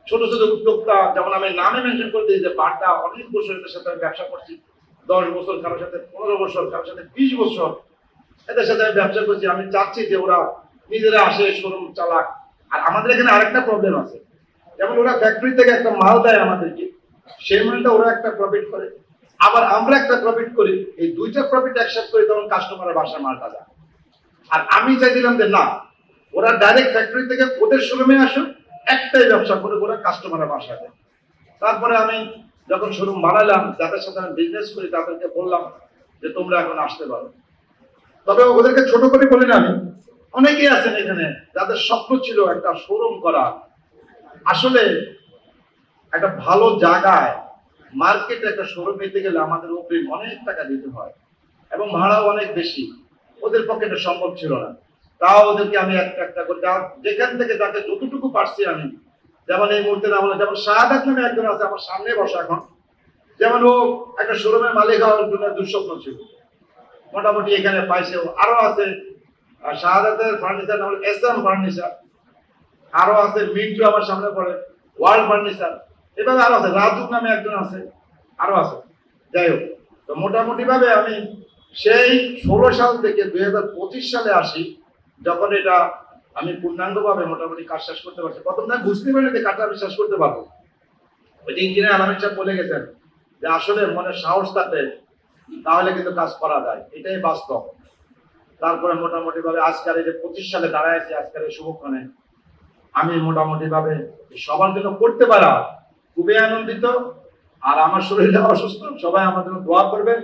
ছোট ছোট উদ্যোক্তা, যেমন আমি নামে মেনশন করে দিই যে বাটা অনেক বছর এদের সাথে আমি ব্যবসা করছি, 10 বছর, কারোর সাথে 15 বছর, কারোর সাথে 20 বছর এদের সাথে আমি ব্যবসা করছি। আমি চাচ্ছি যে ওরা নিজেরা আসে, শোরুম চালাক। আর আমাদের এখানে আরেকটা প্রবলেম আছে, যেমন ওরা ফ্যাক্টরি থেকে একটা মাল দেয় আমাদেরকে, সেই মালটা ওরা একটা প্রফিট করে, আবার আমরা একটা প্রফিট করি। এই দুইটা প্রফিট একসাথে করে তখন কাস্টমারের বাসায় মালটা যায়। আর আমি চাইছিলাম যে না, ওরা ডাইরেক্ট ফ্যাক্টরি থেকে ওদের শোরুমে আসুক, একটাই ব্যবসা করে ওরা কাস্টমারের বাসায় দেয়। তারপরে আমি যখন শোরুম বানালাম, যাদের সাথে আমি বিজনেস করি তাদেরকে বললাম যে তোমরা এখন আসতে পারো। তবে ওদেরকে ছোট করে বলি না, আমি অনেকেই আছেন এখানে যাদের স্বপ্ন ছিল একটা শোরুম করা। আসলে একটা ভালো জায়গায় মার্কেটে একটা শোরুম নিতে গেলে আমাদের অগ্রিম অনেক টাকা দিতে হয় এবং ভাড়াও অনেক বেশি। ওদের পক্ষে এটা সম্ভব ছিল না। তাও ওদেরকে আমি একটা একটা করে যেখান থেকে যাকে যতটুকু পারছি আমি, যেমন এই মুহূর্তে না হলে, যেমন শাহাদাত নামে একজন আছে আমার সামনে বসা এখন, যেমন ও একটা শোরুমের মালিক হওয়ার জন্য দুঃস্বপ্ন ছিল, মোটামুটি এখানে পাইছে। আরো আছে শাহাদাতের ফার্নিচার নাম এসএম ফার্নিচার, আরো আছে মিন্টু আমার সামনে পড়ে, ওয়ার্ল্ড ফার্নিচার, এভাবে আরো আছে, রাজু নামে একজন আছে, আরো আছে। যাই হোক, তো মোটামুটি ভাবে আমি সেই 16 সাল থেকে 2025 সালে আসি, যখন এটা আমি পূর্ণাঙ্গ ভাবে মোটামুটি কাজ শেষ করতে পারছি। প্রথম আমি বুঝতে পারিনি যে কাজটা আমি শেষ করতে পারবো। ওই যে ইঞ্জিনিয়ার আলামিন সাহেব বলে গেছেন যে আসলে মনে সাহস থাকলে তাহলে কিন্তু কাজ করা যায়, এটাই বাস্তব। তারপরে মোটামুটি ভাবে আজকাল এই যে 25 সালে দাঁড়ায় আছি, আজকাল এই শুভক্ষণে আমি মোটামুটি ভাবে সবার জন্য করতে পারা খুবই আনন্দিত। আর আমার শরীরটা অসুস্থ, সবাই আমার জন্য দোয়া করবেন।